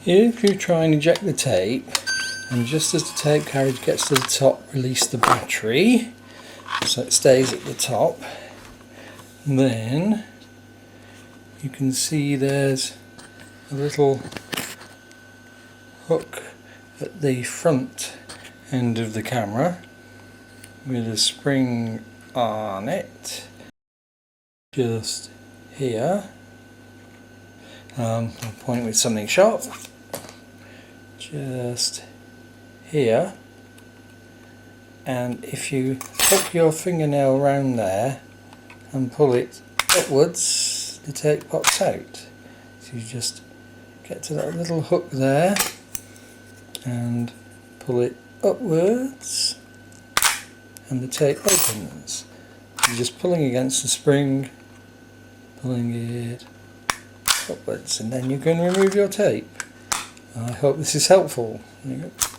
If you try and eject the tape, and just as the tape carriage gets to the top, release the battery so it stays at the top, then you can see there's a little hook at the front end of the camera with a spring on it, just here. I'll point with something sharp, just here, and if you hook your fingernail around there and pull it upwards, the tape pops out. So you just get to that little hook there and pull it upwards and the tape opens. You're just pulling against the spring, pulling it upwards, and then you can remove your tape. I hope this is helpful. There you go.